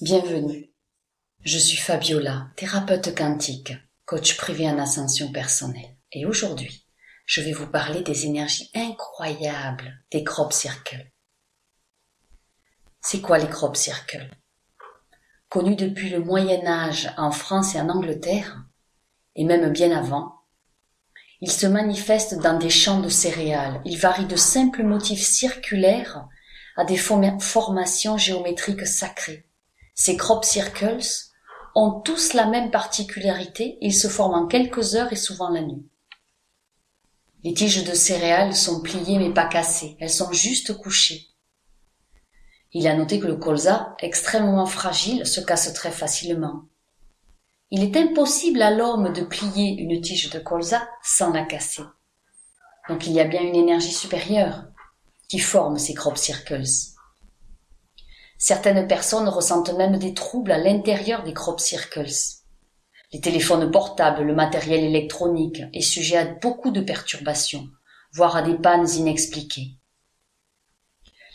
Bienvenue. Je suis Fabiola, thérapeute quantique, coach privé en ascension personnelle. Et aujourd'hui, je vais vous parler des énergies incroyables des crop circles. C'est quoi les crop circles? Connus depuis le Moyen-Âge en France et en Angleterre, et même bien avant, ils se manifestent dans des champs de céréales. Ils varient de simples motifs circulaires à des formations géométriques sacrées. Ces crop circles ont tous la même particularité, ils se forment en quelques heures et souvent la nuit. Les tiges de céréales sont pliées mais pas cassées, elles sont juste couchées. Il est à noter que le colza, extrêmement fragile, se casse très facilement. Il est impossible à l'homme de plier une tige de colza sans la casser. Donc il y a bien une énergie supérieure qui forme ces crop circles. Certaines personnes ressentent même des troubles à l'intérieur des crop circles. Les téléphones portables, le matériel électronique est sujet à beaucoup de perturbations, voire à des pannes inexpliquées.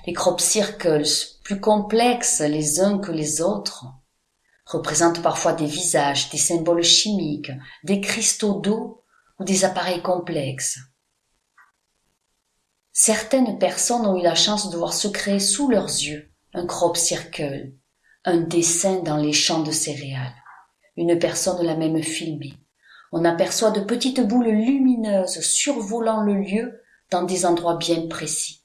Les crop circles, plus complexes les uns que les autres, représentent parfois des visages, des symboles chimiques, des cristaux d'eau ou des appareils complexes. Certaines personnes ont eu la chance de voir se créer sous leurs yeux un crop circle, un dessin dans les champs de céréales. Une personne l'a même filmé. On aperçoit de petites boules lumineuses survolant le lieu dans des endroits bien précis.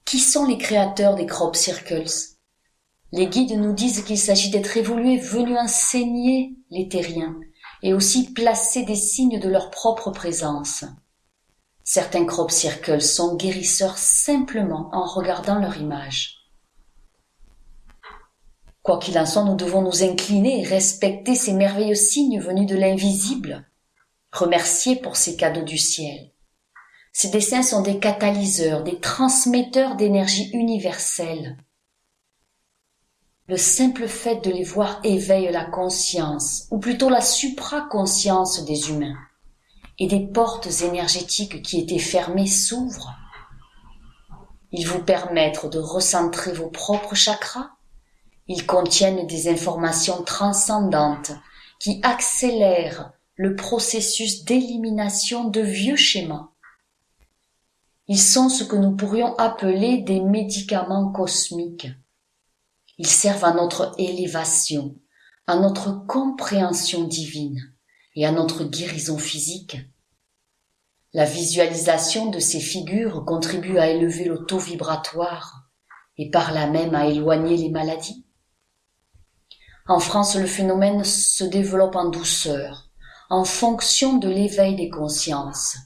Qui sont les créateurs des crop circles? Les guides nous disent qu'il s'agit d'êtres évolués venus enseigner les terriens et aussi placer des signes de leur propre présence. Certains crop circles sont guérisseurs simplement en regardant leur image. Quoi qu'il en soit, nous devons nous incliner et respecter ces merveilleux signes venus de l'invisible, remercier pour ces cadeaux du ciel. Ces dessins sont des catalyseurs, des transmetteurs d'énergie universelle. Le simple fait de les voir éveille la conscience, ou plutôt la supraconscience des humains, et des portes énergétiques qui étaient fermées s'ouvrent. Ils vous permettent de recentrer vos propres chakras. Ils contiennent des informations transcendantes qui accélèrent le processus d'élimination de vieux schémas. Ils sont ce que nous pourrions appeler des médicaments cosmiques. Ils servent à notre élévation, à notre compréhension divine et à notre guérison physique. La visualisation de ces figures contribue à élever le taux vibratoire et par là même à éloigner les maladies. En France, le phénomène se développe en douceur, en fonction de l'éveil des consciences.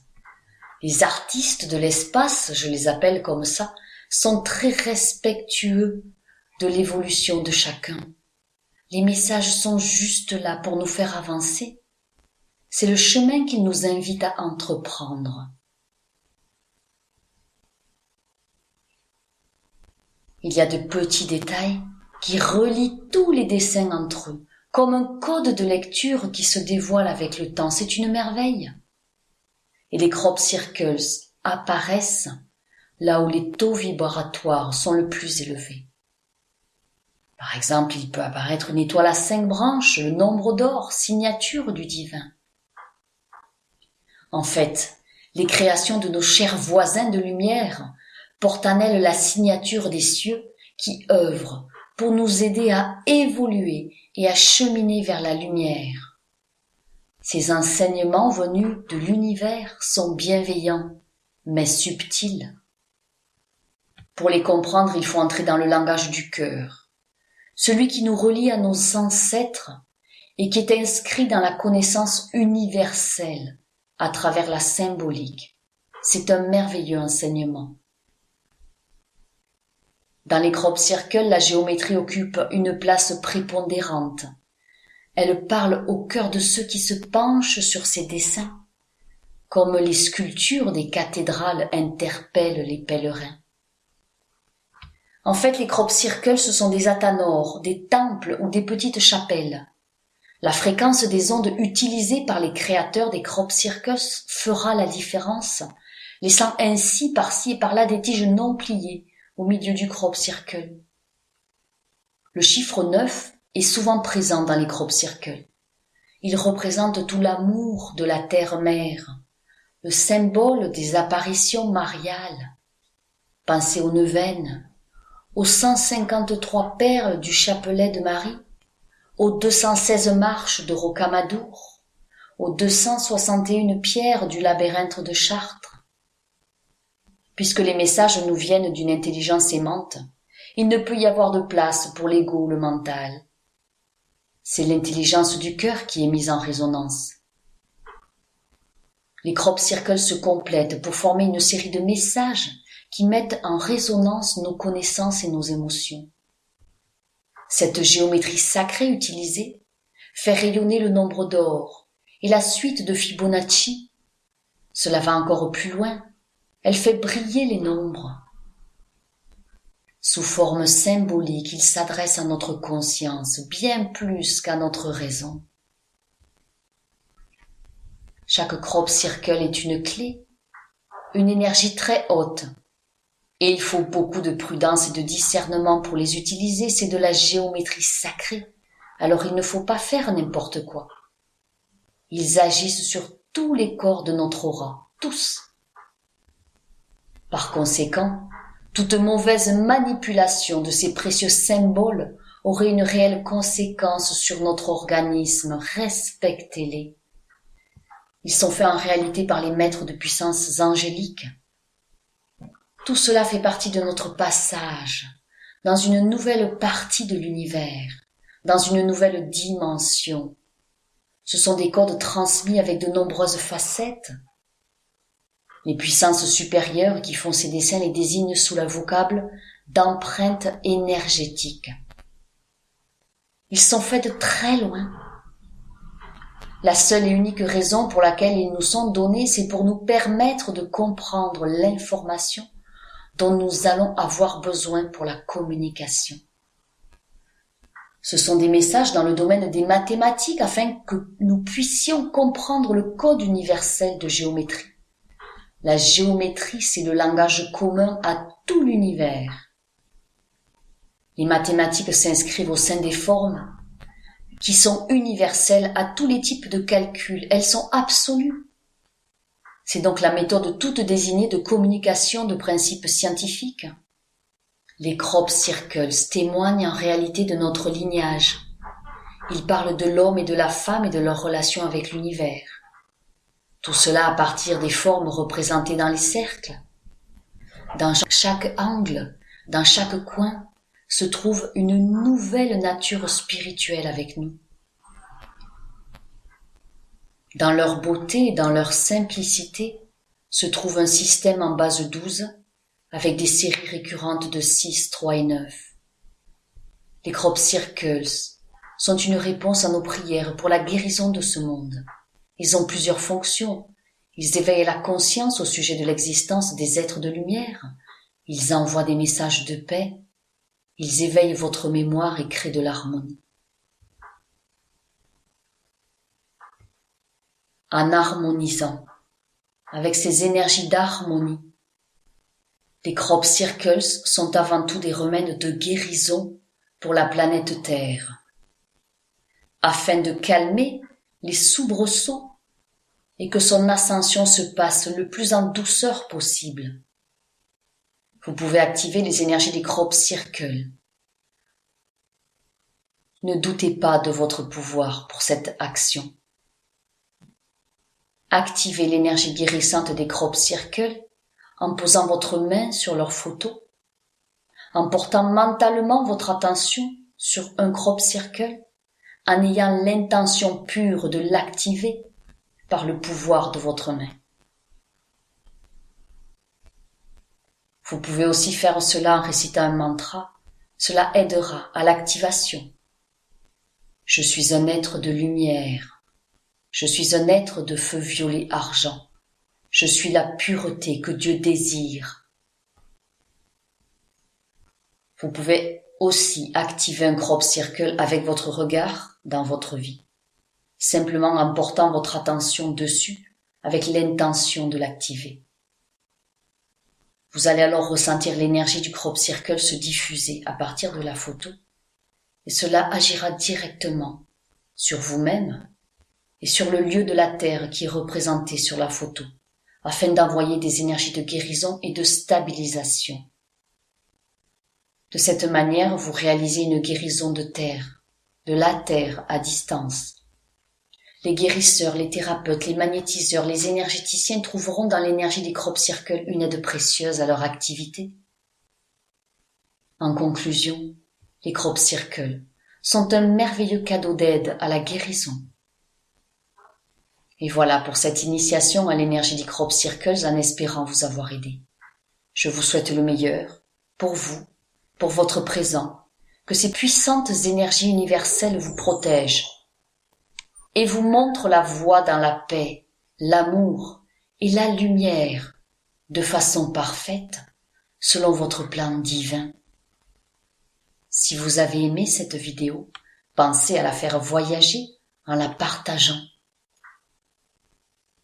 Les artistes de l'espace, je les appelle comme ça, sont très respectueux de l'évolution de chacun. Les messages sont juste là pour nous faire avancer. C'est le chemin qu'ils nous invitent à entreprendre. Il y a de petits détails qui relient tous les dessins entre eux, comme un code de lecture qui se dévoile avec le temps. C'est une merveille. Et les crop circles apparaissent là où les taux vibratoires sont le plus élevés. Par exemple, il peut apparaître une étoile à 5 branches, le nombre d'or, signature du divin. En fait, les créations de nos chers voisins de lumière portent en elles la signature des cieux qui œuvrent pour nous aider à évoluer et à cheminer vers la lumière. Ces enseignements venus de l'univers sont bienveillants, mais subtils. Pour les comprendre, il faut entrer dans le langage du cœur, celui qui nous relie à nos ancêtres et qui est inscrit dans la connaissance universelle à travers la symbolique. C'est un merveilleux enseignement. Dans les crop circles, la géométrie occupe une place prépondérante. Elle parle au cœur de ceux qui se penchent sur ces dessins, comme les sculptures des cathédrales interpellent les pèlerins. En fait, les crop circles, ce sont des athanors, des temples ou des petites chapelles. La fréquence des ondes utilisées par les créateurs des crop circles fera la différence, laissant ainsi par-ci et par-là des tiges non pliées au milieu du crop circle. Le chiffre 9 est souvent présent dans les crop circles. Il représente tout l'amour de la terre-mère, le symbole des apparitions mariales. Pensez aux neuvaines, aux 153 perles du chapelet de Marie, aux 216 marches de Rocamadour, aux 261 pierres du labyrinthe de Chartres. Puisque les messages nous viennent d'une intelligence aimante, il ne peut y avoir de place pour l'ego ou le mental. C'est l'intelligence du cœur qui est mise en résonance. Les crop circles se complètent pour former une série de messages qui mettent en résonance nos connaissances et nos émotions. Cette géométrie sacrée utilisée fait rayonner le nombre d'or et la suite de Fibonacci. Cela va encore plus loin, elle fait briller les nombres. Sous forme symbolique, il s'adresse à notre conscience bien plus qu'à notre raison. Chaque crop circle est une clé, une énergie très haute, et il faut beaucoup de prudence et de discernement pour les utiliser. C'est de la géométrie sacrée, alors il ne faut pas faire n'importe quoi. Ils agissent sur tous les corps de notre aura, tous. Par conséquent, toute mauvaise manipulation de ces précieux symboles aurait une réelle conséquence sur notre organisme. Respectez-les. Ils sont faits en réalité par les maîtres de puissances angéliques. Tout cela fait partie de notre passage dans une nouvelle partie de l'univers, dans une nouvelle dimension. Ce sont des codes transmis avec de nombreuses facettes. Les puissances supérieures qui font ces dessins les désignent sous le vocable d'empreintes énergétiques. Ils sont faits de très loin. La seule et unique raison pour laquelle ils nous sont donnés, c'est pour nous permettre de comprendre l'information dont nous allons avoir besoin pour la communication. Ce sont des messages dans le domaine des mathématiques afin que nous puissions comprendre le code universel de géométrie. La géométrie, c'est le langage commun à tout l'univers. Les mathématiques s'inscrivent au sein des formes qui sont universelles à tous les types de calculs. Elles sont absolues. C'est donc la méthode toute désignée de communication de principes scientifiques. Les crop circles témoignent en réalité de notre lignage. Ils parlent de l'homme et de la femme et de leur relation avec l'univers. Tout cela à partir des formes représentées dans les cercles. Dans chaque angle, dans chaque coin, se trouve une nouvelle nature spirituelle avec nous. Dans leur beauté et dans leur simplicité se trouve un système en base 12 avec des séries récurrentes de 6, 3 et 9. Les crop circles sont une réponse à nos prières pour la guérison de ce monde. Ils ont plusieurs fonctions. Ils éveillent la conscience au sujet de l'existence des êtres de lumière. Ils envoient des messages de paix. Ils éveillent votre mémoire et créent de l'harmonie. En harmonisant avec ces énergies d'harmonie, les crop circles sont avant tout des remèdes de guérison pour la planète Terre, afin de calmer les soubresauts et que son ascension se passe le plus en douceur possible. Vous pouvez activer les énergies des crop circles. Ne doutez pas de votre pouvoir pour cette action. Activez l'énergie guérissante des crop circles en posant votre main sur leur photo, en portant mentalement votre attention sur un crop circle, en ayant l'intention pure de l'activer par le pouvoir de votre main. Vous pouvez aussi faire cela en récitant un mantra, cela aidera à l'activation. Je suis un être de lumière, je suis un être de feu violet argent, je suis la pureté que Dieu désire. Vous pouvez aussi activer un crop circle avec votre regard dans votre vie, simplement en portant votre attention dessus avec l'intention de l'activer. Vous allez alors ressentir l'énergie du crop circle se diffuser à partir de la photo et cela agira directement sur vous-même et sur le lieu de la Terre qui est représenté sur la photo, afin d'envoyer des énergies de guérison et de stabilisation. De cette manière, vous réalisez une guérison de terre, de la Terre à distance. Les guérisseurs, les thérapeutes, les magnétiseurs, les énergéticiens trouveront dans l'énergie des crop circles une aide précieuse à leur activité. En conclusion, les crop circles sont un merveilleux cadeau d'aide à la guérison. Et voilà pour cette initiation à l'énergie des crop circles en espérant vous avoir aidé. Je vous souhaite le meilleur pour vous, pour votre présent, que ces puissantes énergies universelles vous protègent et vous montrent la voie dans la paix, l'amour et la lumière de façon parfaite selon votre plan divin. Si vous avez aimé cette vidéo, pensez à la faire voyager en la partageant.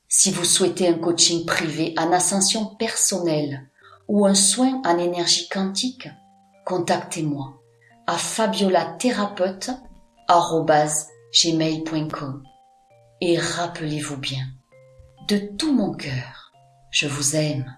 Si vous souhaitez un coaching privé en ascension personnelle ou un soin en énergie quantique, contactez-moi à fabiolatherapeute@gmail.com et rappelez-vous bien, de tout mon cœur, je vous aime.